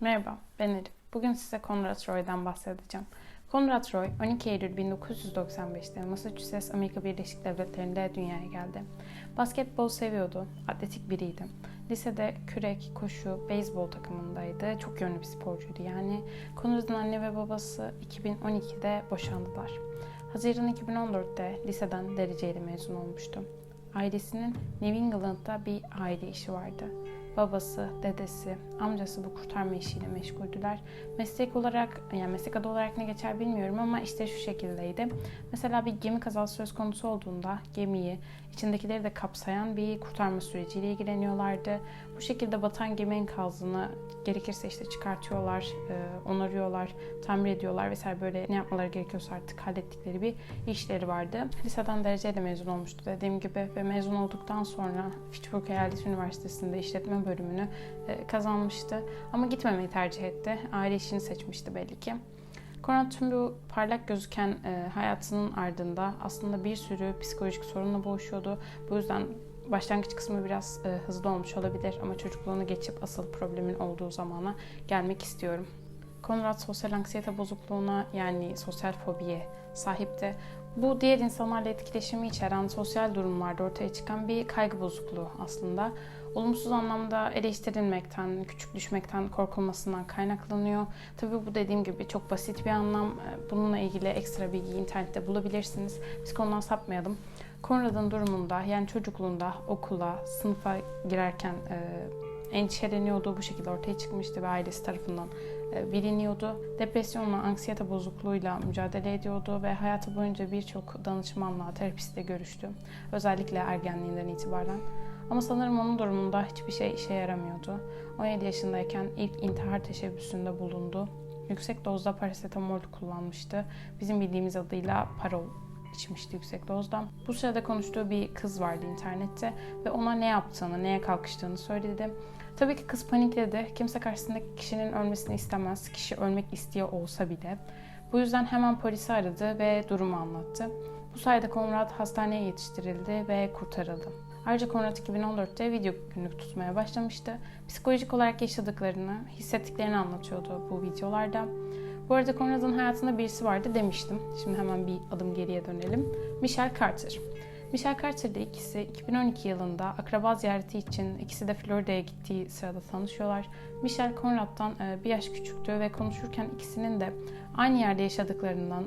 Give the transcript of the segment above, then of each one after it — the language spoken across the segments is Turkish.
Merhaba, ben Elif. Bugün size Konrad Roy'dan bahsedeceğim. Konrad Roy, 12 Eylül 1995'te Massachusetts, Amerika Birleşik Devletleri'nde dünyaya geldi. Basketbol seviyordu, atletik biriydi. Lisede kürek, koşu, beyzbol takımındaydı. Çok yönlü bir sporcuydu yani. Konrad'ın anne ve babası 2012'de boşandılar. Haziran 2014'te liseden dereceyle mezun olmuştu. Ailesinin New England'da bir aile işi vardı. Babası, dedesi, amcası bu kurtarma işiyle meşguldüler. Meslek olarak, yani meslek adı olarak ne geçer bilmiyorum ama işte şu şekildeydi. Mesela bir gemi kazası söz konusu olduğunda gemiyi, içindekileri de kapsayan bir kurtarma süreciyle ilgileniyorlardı. Bu şekilde batan gemi enkazını gerekirse işte çıkartıyorlar, onarıyorlar, tamir ediyorlar vesaire, böyle ne yapmaları gerekiyorsa artık hallettikleri bir işleri vardı. Liseden dereceyle mezun olmuştu dediğim gibi ve mezun olduktan sonra Fitchburg Eyalet Üniversitesi'nde işletme bölümünü kazanmıştı. Ama gitmemeyi tercih etti. Aile işini seçmişti belli ki. Konrad tüm bu parlak gözüken hayatının ardında aslında bir sürü psikolojik sorunla boğuşuyordu. Bu yüzden başlangıç kısmı biraz hızlı olmuş olabilir ama çocukluğunu geçip asıl problemin olduğu zamana gelmek istiyorum. Konrad sosyal anksiyete bozukluğuna, yani sosyal fobiye sahipti. Bu diğer insanlarla etkileşimi içeren sosyal durumlarda ortaya çıkan bir kaygı bozukluğu aslında. Olumsuz anlamda eleştirilmekten, küçük düşmekten korkulmasından kaynaklanıyor. Tabii bu dediğim gibi çok basit bir anlam. Bununla ilgili ekstra bilgiyi internette bulabilirsiniz. Biz konudan sapmayalım. Konrad'ın durumunda, yani çocukluğunda okula, sınıfa girerken endişeleniyordu. Bu şekilde ortaya çıkmıştı ve ailesi tarafından biliniyordu. Depresyonla, anksiyete bozukluğuyla mücadele ediyordu ve hayatı boyunca birçok danışmanla, terapistle görüştü. Özellikle ergenliğinden itibaren. Ama sanırım onun durumunda hiçbir şey işe yaramıyordu. 17 yaşındayken ilk intihar teşebbüsünde bulundu. Yüksek dozda parasetamol kullanmıştı. Bizim bildiğimiz adıyla parol içmişti yüksek dozda. Bu sırada konuştuğu bir kız vardı internette ve ona ne yaptığını, neye kalkıştığını söyledi. Tabii ki kız panikledi. Kimse karşısındaki kişinin ölmesini istemez. Kişi ölmek istiyor olsa bile. Bu yüzden hemen polisi aradı ve durumu anlattı. Bu sayede Konrad hastaneye yetiştirildi ve kurtarıldı. Ayrıca Konrad 2014'te video günlük tutmaya başlamıştı. Psikolojik olarak yaşadıklarını, hissettiklerini anlatıyordu bu videolarda. Bu arada Konrad'ın hayatında birisi vardı demiştim. Şimdi hemen bir adım geriye dönelim. Michelle Carter. Michelle Carter ile ikisi 2012 yılında akraba ziyareti için ikisi de Florida'ya gittiği sırada tanışıyorlar. Michelle Konrad'dan bir yaş küçüktü ve konuşurken ikisinin de aynı yerde yaşadıklarından,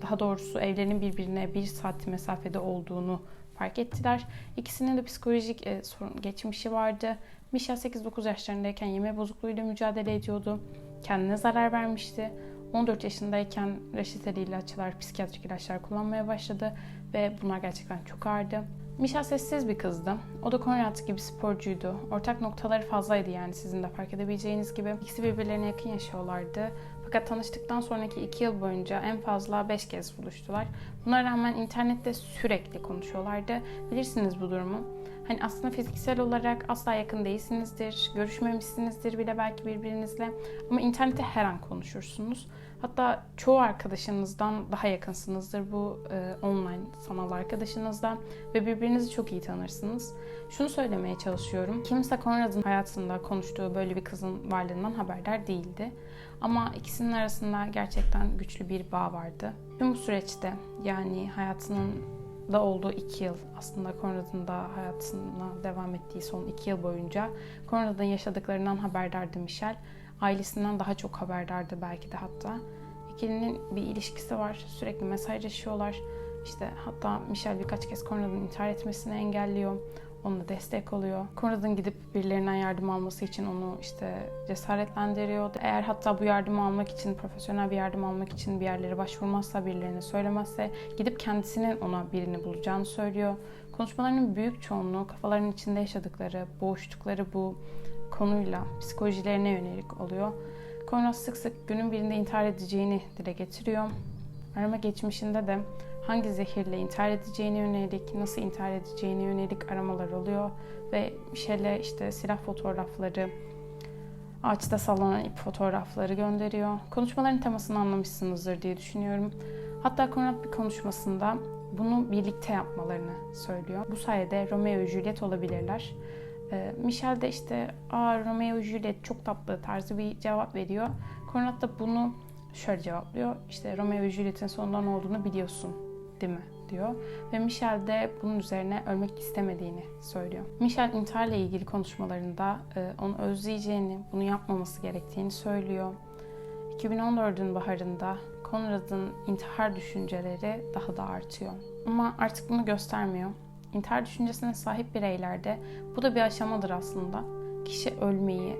daha doğrusu evlerinin birbirine 1 saat mesafede olduğunu fark ettiler. İkisinin de psikolojik sorun geçmişi vardı. Michelle 8-9 yaşlarındayken yeme bozukluğuyla mücadele ediyordu. Kendine zarar vermişti. 14 yaşındayken reçeteli ilaçlar, psikiyatrik ilaçlar kullanmaya başladı ve bunlar gerçekten çok ağırdı. Michelle sessiz bir kızdı. O da Konrad gibi sporcuydu. Ortak noktaları fazlaydı, yani sizin de fark edebileceğiniz gibi. İkisi birbirlerine yakın yaşıyorlardı. Fakat tanıştıktan sonraki 2 yıl boyunca en fazla 5 kez buluştular. Buna rağmen internette sürekli konuşuyorlardı. Bilirsiniz bu durumu. Hani aslında fiziksel olarak asla yakın değilsinizdir, görüşmemişsinizdir bile belki birbirinizle. Ama internette her an konuşursunuz. Hatta çoğu arkadaşınızdan daha yakınsınızdır bu online sanal arkadaşınızdan ve birbirinizi çok iyi tanırsınız. Şunu söylemeye çalışıyorum. Kimse Konrad'ın hayatında konuştuğu böyle bir kızın varlığından haberdar değildi. Ama ikisinin arasında gerçekten güçlü bir bağ vardı. Tüm bu süreçte, yani hayatının da olduğu 2 yıl, aslında Konrad'ın da hayatına devam ettiği son 2 yıl boyunca Konrad'ın yaşadıklarından haberdardı Michelle. Ailesinden daha çok haberdardı belki de hatta. İkilinin bir ilişkisi var. Sürekli mesajlaşıyorlar. İşte hatta Michelle birkaç kez Konrad'ın intihar etmesini engelliyor. Onunla destek oluyor. Konrad'ın gidip birilerinden yardım alması için onu işte cesaretlendiriyor. Eğer hatta bu yardımı almak için, profesyonel bir yardım almak için bir yerlere başvurmazsa, birilerine söylemezse gidip kendisinin ona birini bulacağını söylüyor. Konuşmalarının büyük çoğunluğu kafalarının içinde yaşadıkları, boğuştukları bu konuyla, psikolojilerine yönelik oluyor. Konrad sık sık günün birinde intihar edeceğini dile getiriyor. Arama geçmişinde de hangi zehirle intihar edeceğine yönelik, nasıl intihar edeceğine yönelik aramalar oluyor ve Michelle'e işte silah fotoğrafları, ağaçta sallanan ip fotoğrafları gönderiyor. Konuşmaların temasını anlamışsınızdır diye düşünüyorum. Hatta Konrad bir konuşmasında bunu birlikte yapmalarını söylüyor. Bu sayede Romeo ve Juliet olabilirler. Michel de işte Romeo Juliet çok tatlı tarzı bir cevap veriyor. Conrad da bunu şöyle cevaplıyor. İşte Romeo ve Juliet'in sonunda ne olduğunu biliyorsun değil mi? Diyor. Ve Michel de bunun üzerine ölmek istemediğini söylüyor. Michel intiharla ilgili konuşmalarında onu özleyeceğini, bunu yapmaması gerektiğini söylüyor. 2014'ün baharında Conrad'ın intihar düşünceleri daha da artıyor. Ama artık bunu göstermiyor. İntihar düşüncesine sahip bireylerde bu da bir aşamadır aslında. Kişi ölmeyi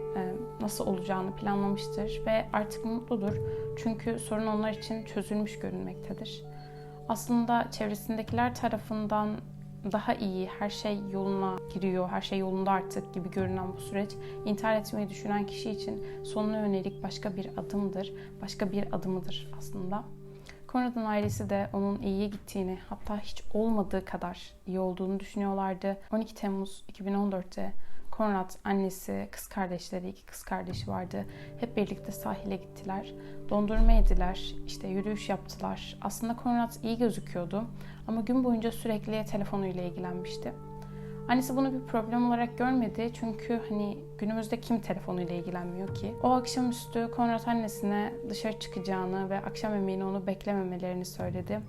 nasıl olacağını planlamıştır ve artık mutludur. Çünkü sorun onlar için çözülmüş görünmektedir. Aslında çevresindekiler tarafından daha iyi, her şey yoluna giriyor, her şey yolunda artık gibi görünen bu süreç, intihar etmeyi düşünen kişi için sonuna yönelik başka bir adımdır, başka bir adımıdır aslında. Conrad'ın ailesi de onun iyiye gittiğini, hatta hiç olmadığı kadar iyi olduğunu düşünüyorlardı. 12 Temmuz 2014'te Conrad, annesi, kız kardeşleri, 2 kız kardeşi vardı. Hep birlikte sahile gittiler. Dondurma yediler, işte yürüyüş yaptılar. Aslında Conrad iyi gözüküyordu ama gün boyunca sürekli telefonuyla ilgilenmişti. Annesi bunu bir problem olarak görmedi çünkü günümüzde kim telefonuyla ilgilenmiyor ki? O akşamüstü Conrad annesine dışarı çıkacağını ve akşam yemeğini onu beklememelerini söyledi.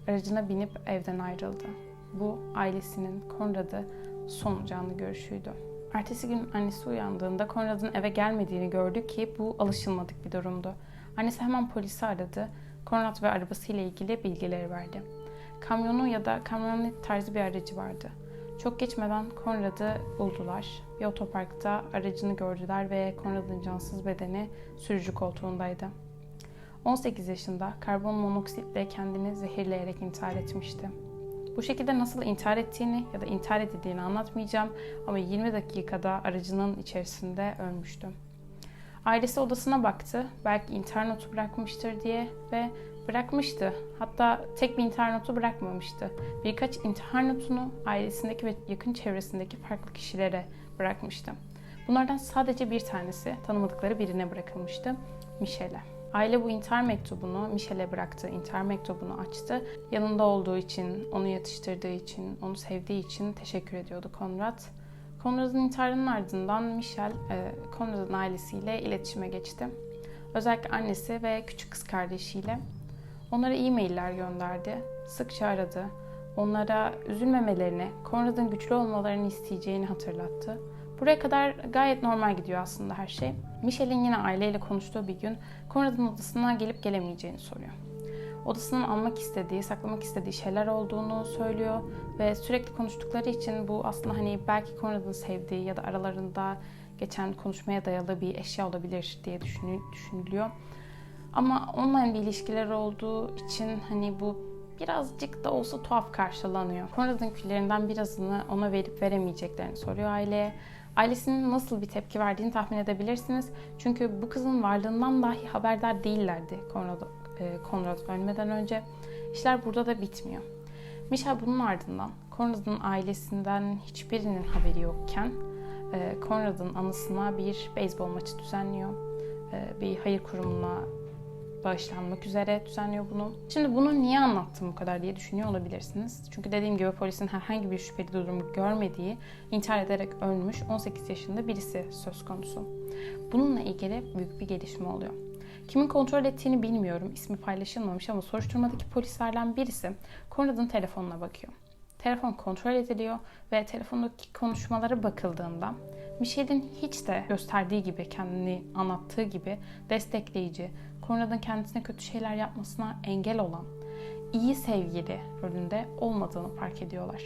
Aracına binip evden ayrıldı. Bu ailesinin Conrad'ı son canlı görüşüydü. Ertesi gün annesi uyandığında Conrad'ın eve gelmediğini gördü ki bu alışılmadık bir durumdu. Annesi hemen polisi aradı. Conrad ve arabasıyla ilgili bilgileri verdi. Kamyonu ya da kamyonet tarzı bir aracı vardı. Çok geçmeden Conrad'ı buldular. Bir otoparkta aracını gördüler ve Conrad'ın cansız bedeni sürücü koltuğundaydı. 18 yaşında karbon monoksitle kendini zehirleyerek intihar etmişti. Bu şekilde nasıl intihar ettiğini ya da intihar edildiğini anlatmayacağım ama 20 dakikada aracının içerisinde ölmüştü. Ailesi odasına baktı, belki intihar notu bırakmıştır diye ve bırakmıştı. Hatta tek bir intihar notu bırakmamıştı. Birkaç intihar notunu ailesindeki ve yakın çevresindeki farklı kişilere bırakmıştı. Bunlardan sadece bir tanesi tanımadıkları birine bırakılmıştı, Michel'e. Aile bu intihar mektubunu, Michel'e bıraktığı intihar mektubunu açtı. Yanında olduğu için, onu yatıştırdığı için, onu sevdiği için teşekkür ediyordu Conrad. Conrad'ın intiharının ardından Michel, Conrad'ın ailesiyle iletişime geçti. Özellikle annesi ve küçük kız kardeşiyle. Onlara e-mailler gönderdi, sıkça aradı. Onlara üzülmemelerini, Conrad'ın güçlü olmalarını isteyeceğini hatırlattı. Buraya kadar gayet normal gidiyor aslında her şey. Michel'in yine aileyle konuştuğu bir gün Conrad'ın odasına gelip gelemeyeceğini soruyor. Odasının almak istediği, saklamak istediği şeyler olduğunu söylüyor ve sürekli konuştukları için bu aslında belki Conrad'ın sevdiği ya da aralarında geçen konuşmaya dayalı bir eşya olabilir diye düşünülüyor. Ama online bir ilişkileri olduğu için bu birazcık da olsa tuhaf karşılanıyor. Conrad'ın küllerinden birazını ona verip veremeyeceklerini soruyor aileye. Ailesinin nasıl bir tepki verdiğini tahmin edebilirsiniz. Çünkü bu kızın varlığından dahi haberdar değillerdi Conrad ölmeden önce. İşler burada da bitmiyor. Michel bunun ardından Conrad'ın ailesinden hiçbirinin haberi yokken Conrad'ın anısına bir beyzbol maçı düzenliyor. Bir hayır kurumuna bağışlanmak üzere düzenliyor bunu. Şimdi bunu niye anlattım bu kadar diye düşünüyor olabilirsiniz. Çünkü dediğim gibi polisin herhangi bir şüpheli durumu görmediği, intihar ederek ölmüş 18 yaşında birisi söz konusu. Bununla ilgili büyük bir gelişme oluyor. Kimin kontrol ettiğini bilmiyorum, ismi paylaşılmamış ama soruşturmadaki polislerden birisi Conrad'ın telefonuna bakıyor. Telefon kontrol ediliyor ve telefondaki konuşmalara bakıldığında Michel'in hiç de gösterdiği gibi, kendini anlattığı gibi destekleyici, Conrad'ın kendisine kötü şeyler yapmasına engel olan, iyi sevgili rolünde olmadığını fark ediyorlar.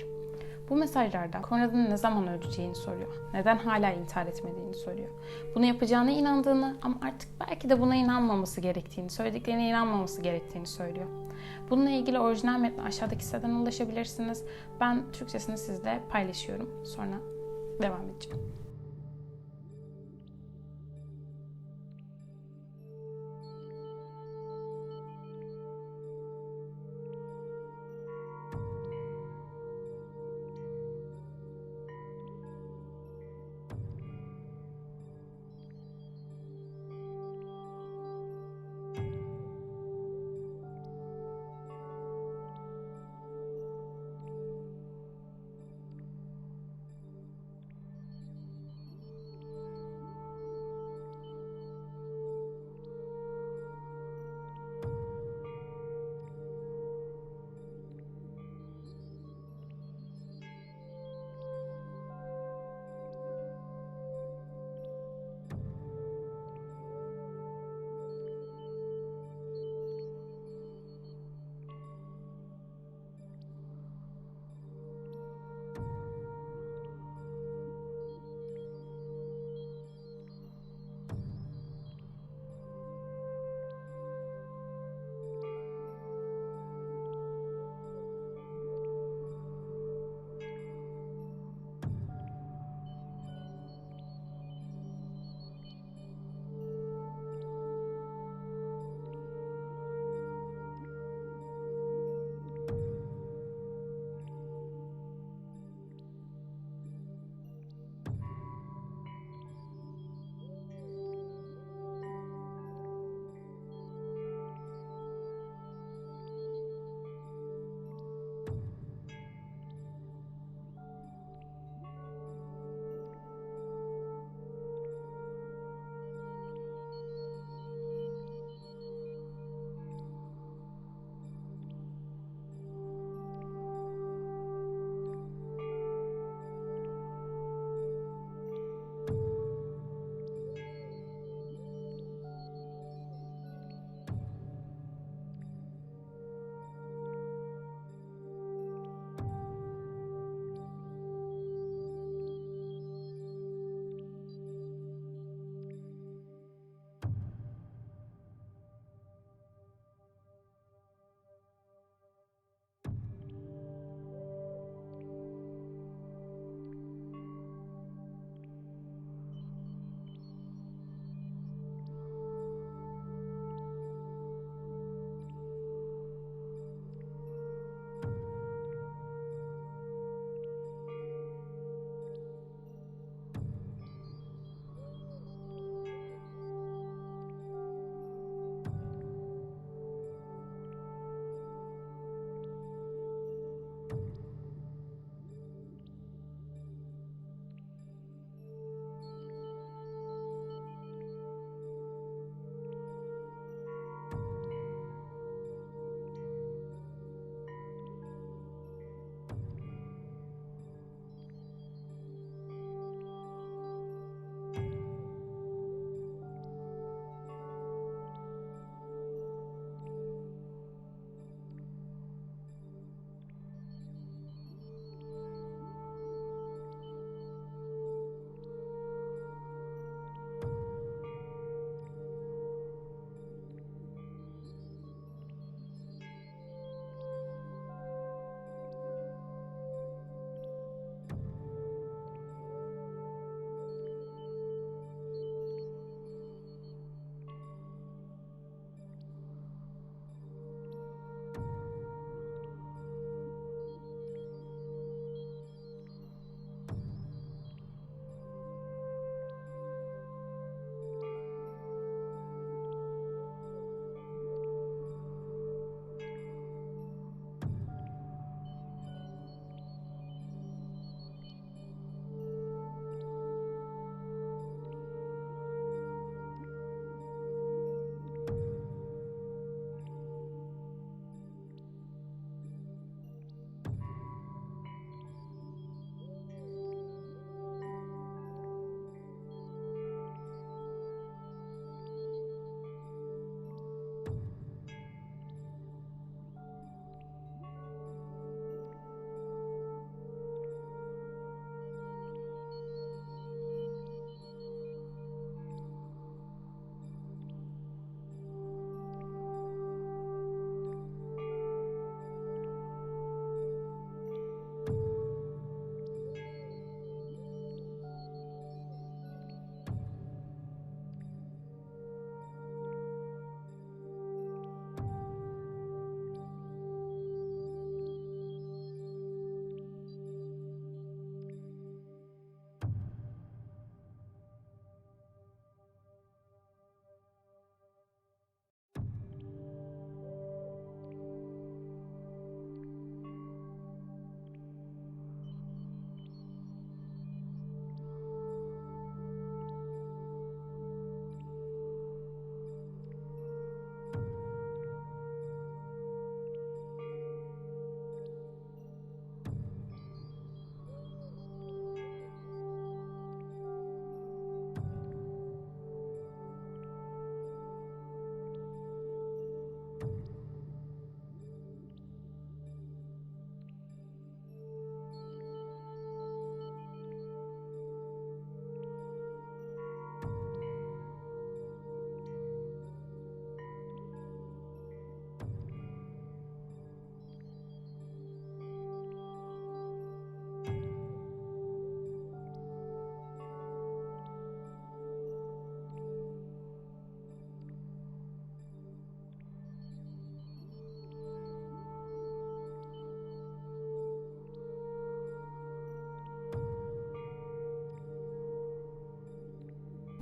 Bu mesajlarda Conrad'ın ne zaman öleceğini soruyor. Neden hala intihar etmediğini soruyor. Bunu yapacağına inandığını ama artık belki de buna inanmaması gerektiğini, söylediklerine inanmaması gerektiğini söylüyor. Bununla ilgili orijinal metni aşağıdaki siteden ulaşabilirsiniz. Ben Türkçesini sizle paylaşıyorum. Sonra devam edeceğim.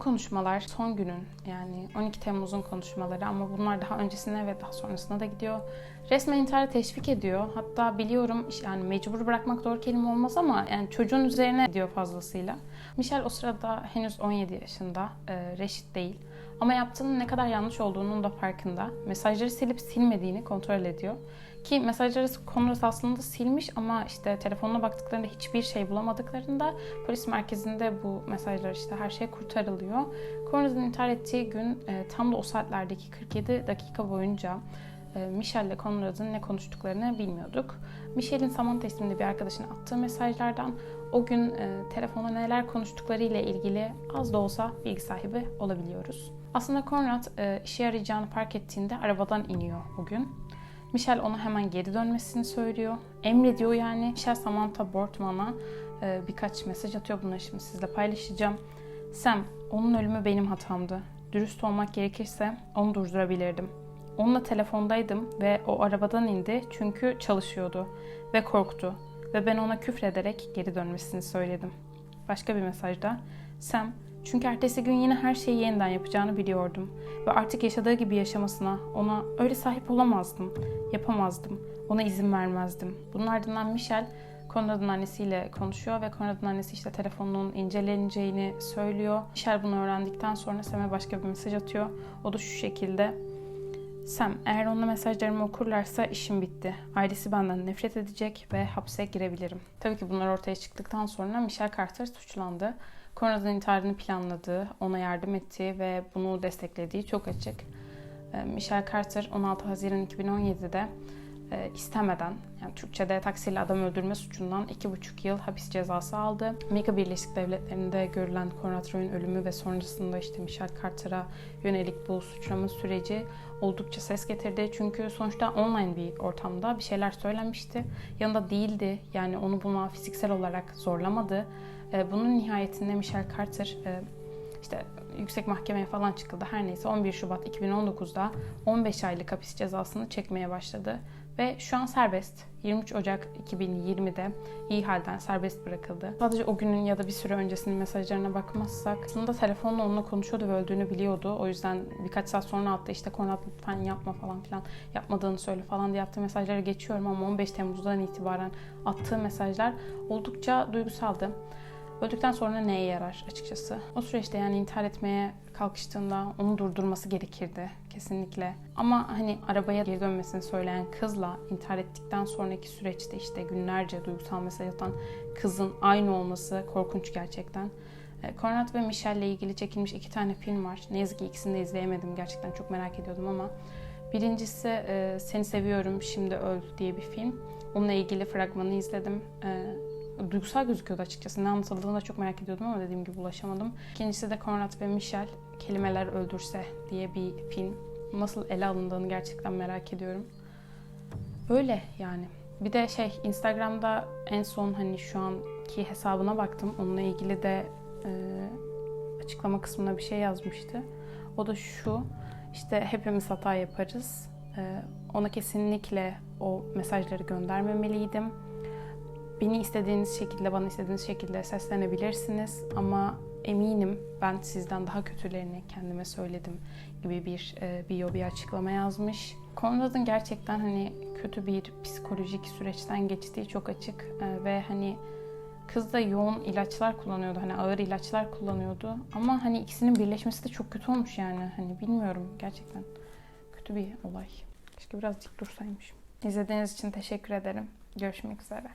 Konuşmalar son günün, yani 12 Temmuz'un konuşmaları, ama bunlar daha öncesine ve daha sonrasına da gidiyor. Resmen intihara teşvik ediyor. Hatta biliyorum, yani mecbur bırakmak doğru kelime olmaz ama yani çocuğun üzerine gidiyor fazlasıyla. Michelle o sırada henüz 17 yaşında, reşit değil. Ama yaptığının ne kadar yanlış olduğunun da farkında. Mesajları silip silmediğini kontrol ediyor. Ki mesajları Conrad aslında silmiş ama işte telefonuna baktıklarında hiçbir şey bulamadıklarında polis merkezinde bu mesajlar, işte her şey kurtarılıyor. Conrad'ın intihar ettiği gün tam da o saatlerdeki 47 dakika boyunca Michelle ile Conrad'ın ne konuştuklarını bilmiyorduk. Michelle'in Samantha isimli bir arkadaşına attığı mesajlardan o gün telefonda neler konuştukları ile ilgili az da olsa bilgi sahibi olabiliyoruz. Aslında Conrad işe yarayacağını fark ettiğinde arabadan iniyor o gün. Michelle ona hemen geri dönmesini söylüyor. Emrediyor yani. Michelle Samantha Boardman'a birkaç mesaj atıyor. Bunları şimdi sizle paylaşacağım. Sam, onun ölümü benim hatamdı. Dürüst olmak gerekirse onu durdurabilirdim. Onunla telefondaydım ve o arabadan indi çünkü çalışıyordu ve korktu. Ve ben ona küfrederek geri dönmesini söyledim. Başka bir mesajda, Sam, çünkü ertesi gün yine her şeyi yeniden yapacağını biliyordum. Ve artık yaşadığı gibi yaşamasına, ona öyle sahip olamazdım, yapamazdım, ona izin vermezdim. Bunun ardından Michelle, Conrad'ın annesiyle konuşuyor ve Conrad'ın annesi işte telefonunun inceleneceğini söylüyor. Michelle bunu öğrendikten sonra Sam'e başka bir mesaj atıyor. O da şu şekilde: Sam, eğer onunla mesajlarımı okurlarsa işim bitti. Ailesi benden nefret edecek ve hapse girebilirim. Tabii ki bunlar ortaya çıktıktan sonra Michelle Carter suçlandı. Conrad'ın intiharını planladığı, ona yardım ettiği ve bunu desteklediği çok açık. Michelle Carter 16 Haziran 2017'de istemeden, yani Türkçe'de taksiyle adam öldürme suçundan 2,5 yıl hapis cezası aldı. Amerika Birleşik Devletleri'nde görülen Conrad Roy'un ölümü ve sonrasında işte Michelle Carter'a yönelik bu suçlama süreci oldukça ses getirdi. Çünkü sonuçta online bir ortamda bir şeyler söylenmişti. Yanında değildi. Yani onu buna fiziksel olarak zorlamadı. Bunun nihayetinde Michelle Carter işte yüksek mahkemeye falan çıkıldı. Her neyse 11 Şubat 2019'da 15 aylık hapis cezasını çekmeye başladı. Ve şu an serbest. 23 Ocak 2020'de iyi halden serbest bırakıldı. Sadece o günün ya da bir süre öncesinin mesajlarına bakmazsak aslında telefonla onunla konuşuyordu ve öldüğünü biliyordu. O yüzden birkaç saat sonra attı işte Conrad lütfen yapma falan filan, yapmadığını söyle falan diye attığı mesajları geçiyorum ama 15 Temmuz'dan itibaren attığı mesajlar oldukça duygusaldı. Öldükten sonra neye yarar açıkçası? O süreçte yani intihar etmeye kalkıştığında onu durdurması gerekirdi kesinlikle. Ama hani arabaya geri dönmesini söyleyen kızla intihar ettikten sonraki süreçte işte günlerce duygusal mesaj atan kızın aynı olması korkunç gerçekten. Conrad ve Michelle ile ilgili çekilmiş 2 tane film var. Ne yazık ki ikisini de izleyemedim. Gerçekten çok merak ediyordum ama. Birincisi Seni Seviyorum Şimdi Öl diye bir film. Onunla ilgili fragmanı izledim. Duygusal gözüküyordu açıkçası. Ne anlatıldığını da çok merak ediyordum ama dediğim gibi ulaşamadım. İkincisi de Conrad ve Michelle Kelimeler Öldürse diye bir film. Nasıl ele alındığını gerçekten merak ediyorum. Öyle yani. Bir de Instagram'da en son hani şu anki hesabına baktım. Onunla ilgili de açıklama kısmına bir şey yazmıştı. O da şu: işte hepimiz hata yaparız. Ona kesinlikle o mesajları göndermemeliydim. Beni istediğiniz şekilde, bana istediğiniz şekilde seslenebilirsiniz ama eminim ben sizden daha kötülerini kendime söyledim gibi bir açıklama yazmış. Conrad'ın gerçekten hani kötü bir psikolojik süreçten geçtiği çok açık ve hani kız da yoğun ilaçlar kullanıyordu, hani ağır ilaçlar kullanıyordu ama hani ikisinin birleşmesi de çok kötü olmuş yani, hani bilmiyorum, gerçekten kötü bir olay. Keşke biraz dik dursaymışım. İzlediğiniz için teşekkür ederim. Görüşmek üzere.